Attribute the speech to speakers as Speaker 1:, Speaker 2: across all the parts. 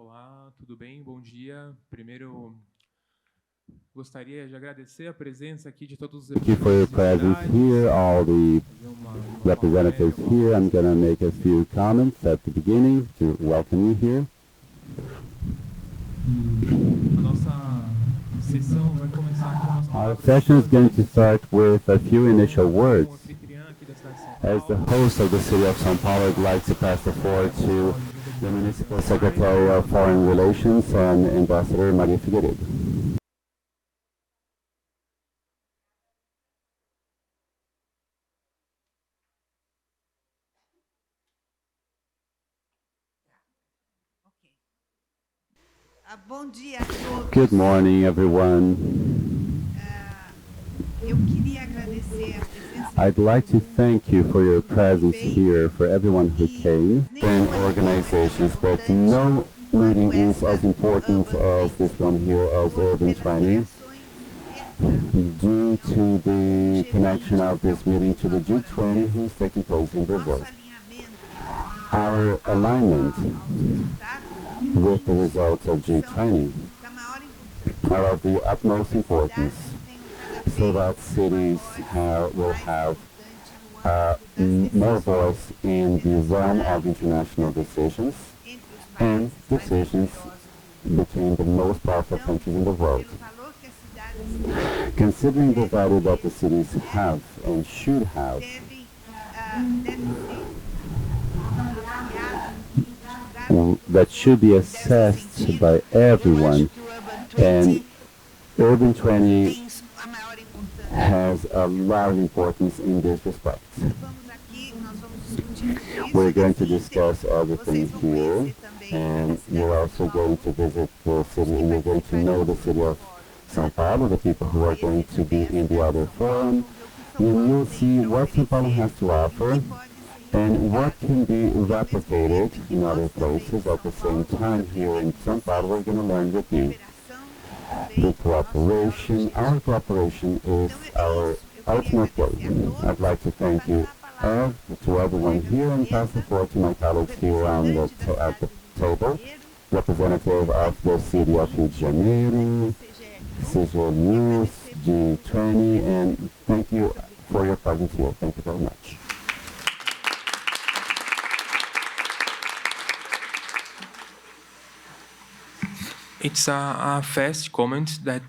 Speaker 1: Olá, tudo bem? Bom dia. Primeiro, gostaria de agradecer a presença aqui de todos os
Speaker 2: Thank you for your presence here, all the representatives here. I'm going to make a few comments at the beginning to welcome you here.
Speaker 1: A nossa sessão vai começar com as
Speaker 2: Our
Speaker 1: palavras
Speaker 2: session is going to start with a few initial words.
Speaker 1: como anfitriã aqui da cidade de São
Speaker 2: As the
Speaker 1: Paulo.
Speaker 2: host of the city of São Paulo, I'd like to pass the floor to the Municipal Secretary of Foreign Relations and Ambassador Maria Figueiredo.
Speaker 3: Bom dia a todos.
Speaker 2: Good morning, everyone.
Speaker 3: Eu queria agradecer a presença.
Speaker 2: I'd like to thank you for your presence here, for everyone who came, and organizations, but no meeting is as important as this one here as Urban Training, due to the connection of this meeting to the G20 who's taking place in Brazil. Our alignment with the results of G20 are of the utmost importance, so that cities will have more voice in the zone of international decisions and decisions between the most powerful countries in the world. Considering the value that the cities have and should have, that should be assessed by everyone, and Urban 20 has a lot of importance in this respect. We're going to discuss everything here, and you're also going to visit the city, and you're going to know the city of São Paulo, the people who are going to be in the other forum, and you'll see what São Paulo has to offer and what can be replicated in other places at the same time. Here in São Paulo, we're going to learn with you. The cooperation, our cooperation is our ultimate goal. I'd like to thank you to everyone here and pass the floor to my colleagues here on at the table, representative of the city of Rio de Janeiro, CG News, G20, and thank you for your presence here. Thank you very much.
Speaker 1: It's a fast comment that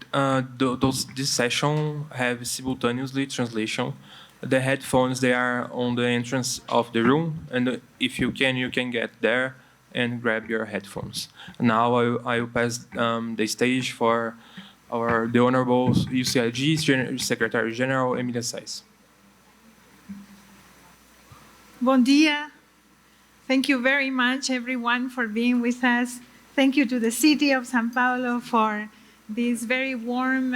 Speaker 1: this session have simultaneously translation. The headphones, they are on the entrance of the room, and if you can get there and grab your headphones. Now I will pass the stage for the Honorable UCIG Secretary General Emília Sais.
Speaker 4: Bon dia. Thank you very much, everyone, for being with us. Thank you to the city of São Paulo for this very warm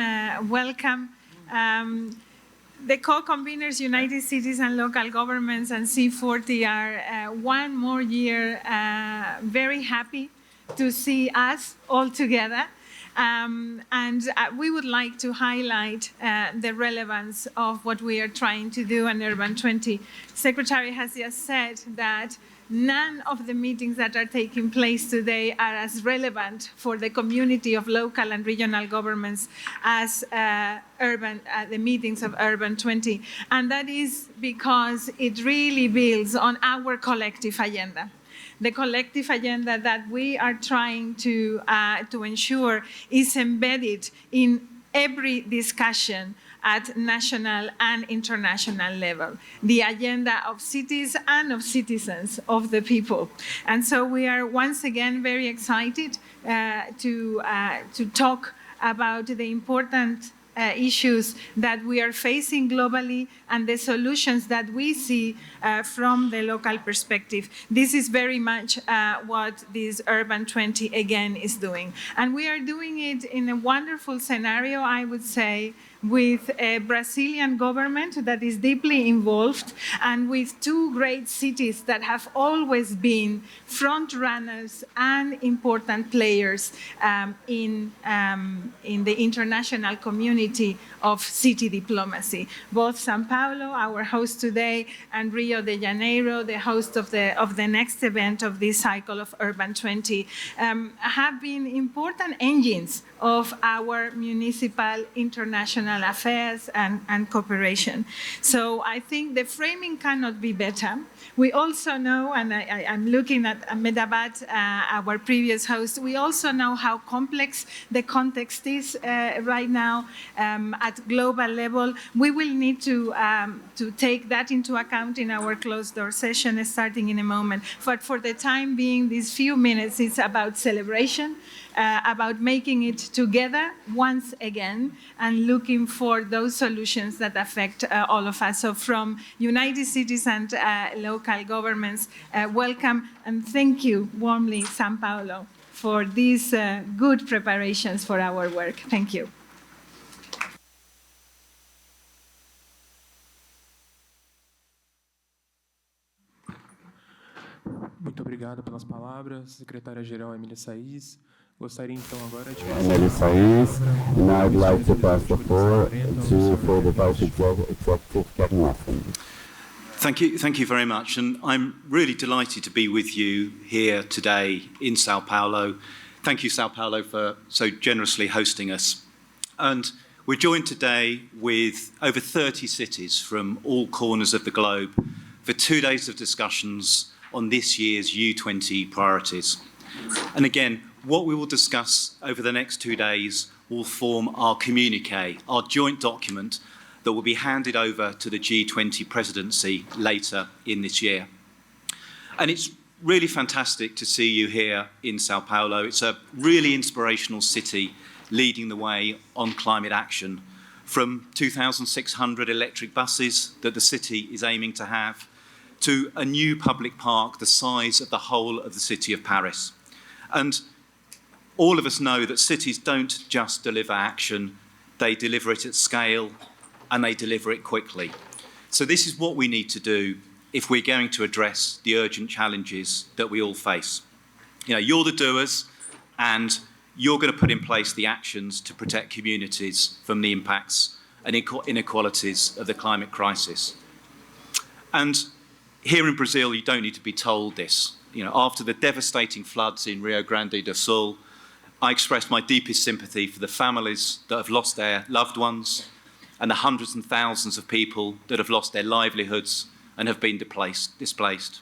Speaker 4: welcome. The co-conveners, United Cities and Local Governments and C40 are one more year very happy to see us all together. And we would like to highlight the relevance of what we are trying to do in Urban 20. Secretary has just said that none of the meetings that are taking place today are as relevant for the community of local and regional governments as the meetings of Urban 20. And that is because it really builds on our collective agenda. The collective agenda that we are trying to ensure is embedded in every discussion at national and international level, the agenda of cities and of citizens, of the people. And so we are once again very excited to talk about the important issues that we are facing globally and the solutions that we see from the local perspective. This is very much what this Urban 20 again is doing. And we are doing it in a wonderful scenario, I would say, with a Brazilian government that is deeply involved, and with two great cities that have always been front runners and important players in the international community of city diplomacy. Both São Paulo, our host today, and Rio de Janeiro, the host of the next event of this cycle of Urban 20, have been important engines of our municipal international affairs and cooperation. So I think the framing cannot be better. We also know, and I'm looking at Medabat, our previous host, we also know how complex the context is right now at global level. We will need to take that into account in our closed door session starting in a moment. But for the time being, these few minutes, it's about celebration, about making it together once again and looking for those solutions that affect all of us. So from United Cities and local governments, welcome and thank you warmly, São Paulo, for these good preparations for our work. Thank you.
Speaker 1: Muito obrigado pelas palavras, secretária-geral Emília Saiz. Gostaria então agora de...
Speaker 2: Emília Saiz, and now I'd like to pass the floor for the Vice Executive, Kevin Watson.
Speaker 5: Thank you very much, and I'm really delighted to be with you here today in Sao Paulo. Thank you, Sao Paulo, for so generously hosting us. And we're joined today with over 30 cities from all corners of the globe for 2 days of discussions on this year's U20 priorities. And again, what we will discuss over the next 2 days will form our communiqué, our joint document that will be handed over to the G20 presidency later in this year. And it's really fantastic to see you here in Sao Paulo. It's a really inspirational city leading the way on climate action, from 2,600 electric buses that the city is aiming to have, to a new public park the size of the whole of the city of Paris. And all of us know that cities don't just deliver action, they deliver it at scale and they deliver it quickly. So this is what we need to do if we're going to address the urgent challenges that we all face. You know, you're the doers and you're going to put in place the actions to protect communities from the impacts and inequalities of the climate crisis. And here in Brazil, you don't need to be told this. You know, after the devastating floods in Rio Grande do Sul, I expressed my deepest sympathy for the families that have lost their loved ones and the hundreds and thousands of people that have lost their livelihoods and have been displaced.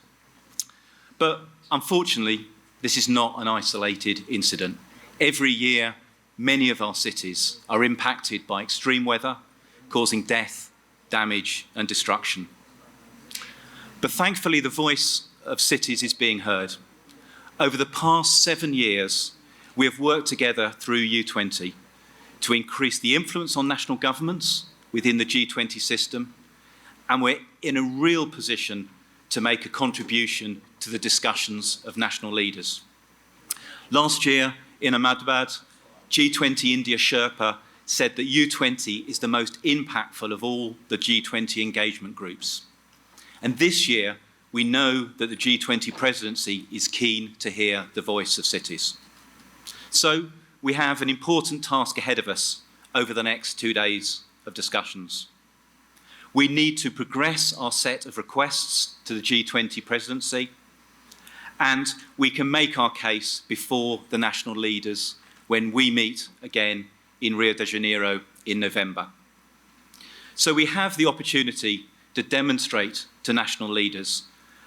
Speaker 5: But unfortunately, this is not an isolated incident. Every year, many of our cities are impacted by extreme weather, causing death, damage, and destruction. But thankfully, the voice of cities is being heard. Over the past 7 years, we have worked together through U20 to increase the influence on national governments within the G20 system, and we're in a real position to make a contribution to the discussions of national leaders. Last year in Ahmedabad, G20 India Sherpa said that U20 is the most impactful of all the G20 engagement groups. And this year, we know that the G20 presidency is keen to hear the voice of cities. So we have an important task ahead of us over the next 2 days of discussions. We need to progress our set of requests to the G20 presidency, and we can make our case before the national leaders when we meet again in Rio de Janeiro in November. So we have the opportunity to demonstrate to national leaders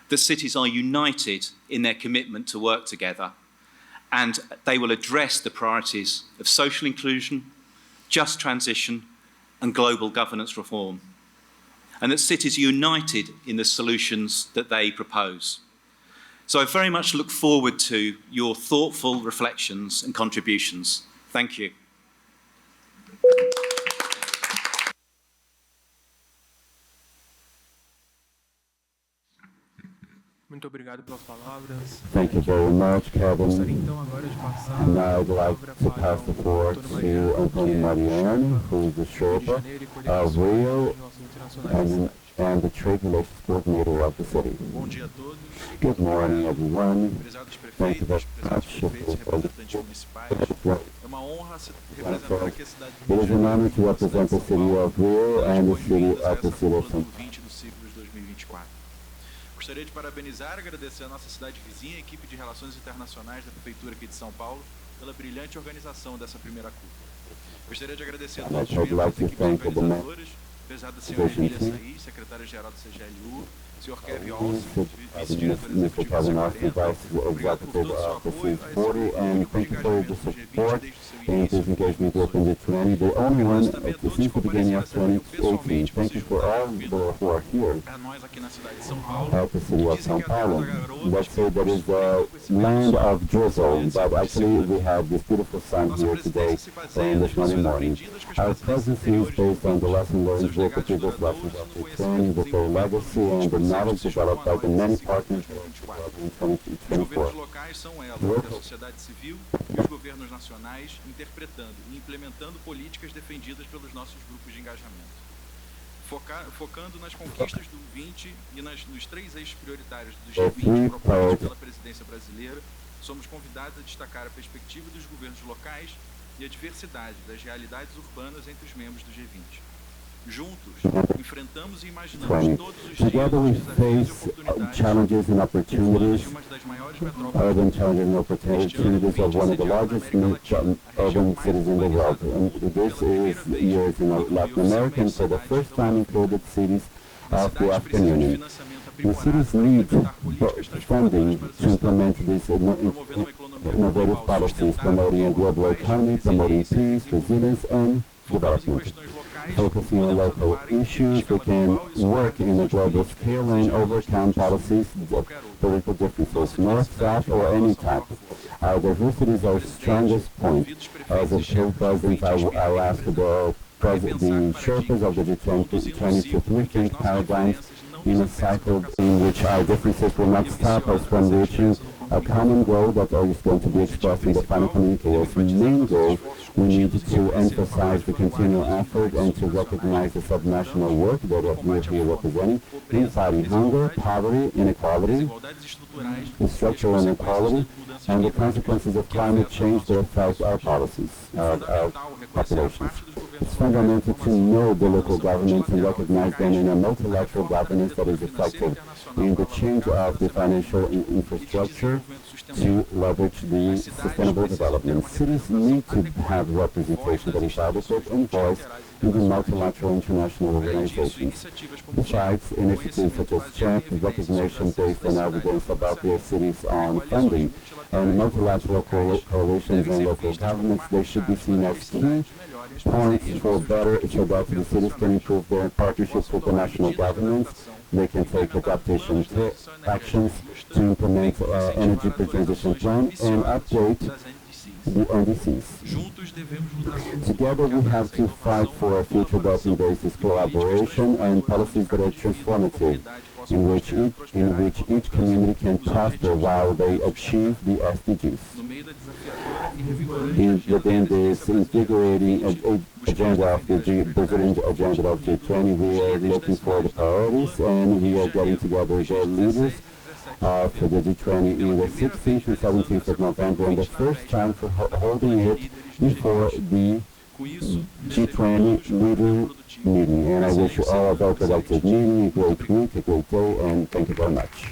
Speaker 5: that cities are united in their commitment to work together, and they will address the priorities of social inclusion, just transition, and global governance reform, and that cities are united in the solutions that they propose. So I very much look forward to your thoughtful reflections and contributions. Thank you.
Speaker 1: Muito obrigado pelas palavras.
Speaker 2: Thank you very much,
Speaker 1: Gostaria
Speaker 2: Kevin.
Speaker 1: então agora de passar
Speaker 2: And now
Speaker 1: a
Speaker 2: I'd like
Speaker 1: palavra
Speaker 2: to
Speaker 1: para
Speaker 2: pass the
Speaker 1: o
Speaker 2: floor
Speaker 1: Antônio
Speaker 2: to
Speaker 1: Mariano, que
Speaker 2: Antonio
Speaker 1: é
Speaker 2: Mariani,
Speaker 1: Sherpa
Speaker 2: who is the
Speaker 1: do Rio de
Speaker 2: Sherpa
Speaker 1: Janeiro e
Speaker 2: of
Speaker 1: coordenação de
Speaker 2: Rio
Speaker 1: relações internacionais da cidade.
Speaker 2: and the Trade Relations Coordinator of the city.
Speaker 6: Bom dia a todos.
Speaker 2: Good morning, everyone.
Speaker 6: Prezados
Speaker 2: Thank you very
Speaker 6: prefeitos, prezados
Speaker 2: much.
Speaker 6: prefeitos e representantes municipais. É uma honra representar aqui a cidade do
Speaker 2: It
Speaker 6: Rio
Speaker 2: is
Speaker 6: de
Speaker 2: an
Speaker 6: Janeiro,
Speaker 2: honor to
Speaker 6: a cidade
Speaker 2: represent
Speaker 6: de
Speaker 2: the
Speaker 6: São
Speaker 2: city
Speaker 6: Paulo,
Speaker 2: of Rio
Speaker 6: dando as
Speaker 2: and the city
Speaker 6: boas-vindas a
Speaker 2: of the
Speaker 6: essa
Speaker 2: city of
Speaker 6: cúpula
Speaker 2: São
Speaker 6: do 20 do ciclo de 2024. Gostaria de parabenizar e agradecer a nossa cidade vizinha, a equipe de Relações Internacionais da Prefeitura aqui de São Paulo, pela brilhante organização dessa primeira cúpula. Gostaria de agradecer a todos os membros das equipes organizadoras, prezada senhora Emília Saí, secretária-geral do CGLU, Sr. Kevin Olsen, vice-diretor executivo da
Speaker 2: Executive of the C40, and thank you for the support in
Speaker 6: início.
Speaker 2: this engagement group in the 20, the only one since the beginning of 2018. Thank you for all who are here
Speaker 6: A nós aqui na cidade de São Paulo,
Speaker 2: at the city of
Speaker 6: dizem
Speaker 2: São
Speaker 6: que a terra
Speaker 2: Paulo.
Speaker 6: da garoa,
Speaker 2: Let's say that is the land of drizzle, but actually we have this beautiful sun here today on this Monday morning. Our presidency is based on the lesson learned with the previous lessons of the training, with their legacy and the knowledge developed by the many partners in
Speaker 6: Os governos
Speaker 2: 2024.
Speaker 6: locais são elos da sociedade civil e os governos nacionais interpretando e implementando políticas defendidas pelos nossos grupos de engajamento. Focando nas conquistas do 20 e nos 3 eixos prioritários do G20 propostos pela presidência brasileira, somos convidados a destacar a perspectiva dos governos locais e a diversidade das realidades urbanas entre os membros do G20. Juntos, enfrentamos e imaginamos todos os
Speaker 2: Together we
Speaker 6: riscos, desafios e
Speaker 2: face
Speaker 6: oportunidades
Speaker 2: challenges and opportunities,
Speaker 6: de uma das maiores metrópoles
Speaker 2: urban challenges and opportunities of one of the largest urban cities in the world. And this is years in Latin America, and for the first time included cities of the African Union. The cities need funding to implement these innovative policies, promoting a global economy, promoting peace, resilience, and development. Focusing on local issues, we can work in a global scale and overcome policies, political differences, north, south, or any type. Our diversity is our strongest point. As a president, I ask the Sherpas of the G20 to rethink paradigms in a cycle in which our differences will not stop us from reaching a common goal that is going to be expressed in the final communique. As main goal, we need to emphasize the continual effort and to recognize the subnational work that we are here representing in fighting hunger, poverty, inequality, structural inequality, and the consequences of climate change that affect our policies, our populations. It's fundamental to know the local governments and recognize them in a multilateral governance that is effective in the change of the financial infrastructure to leverage the sustainable development. Cities need to have representation that is adequate and voice in the multilateral international organizations. Besides, initiatives such as CHEP, recognition based on evidence about their cities on funding, and multilateral coalitions and local governments, they should be seen as key points for better, so that the cities can improve their partnerships with the national governments. They can take adaptation actions to implement energy transition plan and update the NDCs. Together we have to fight for a future that embraces collaboration and policies that are transformative, in which each community can prosper while they achieve the SDGs. Within this invigorating agenda of the Brazilian agenda of G20, we are looking for the priorities, and we are getting together the leaders for the G20 in the 16th and 17th of November, and the first time for holding it before the G20 leader meeting. And I wish you all a very productive meeting, a great week, a great day, and thank you very much.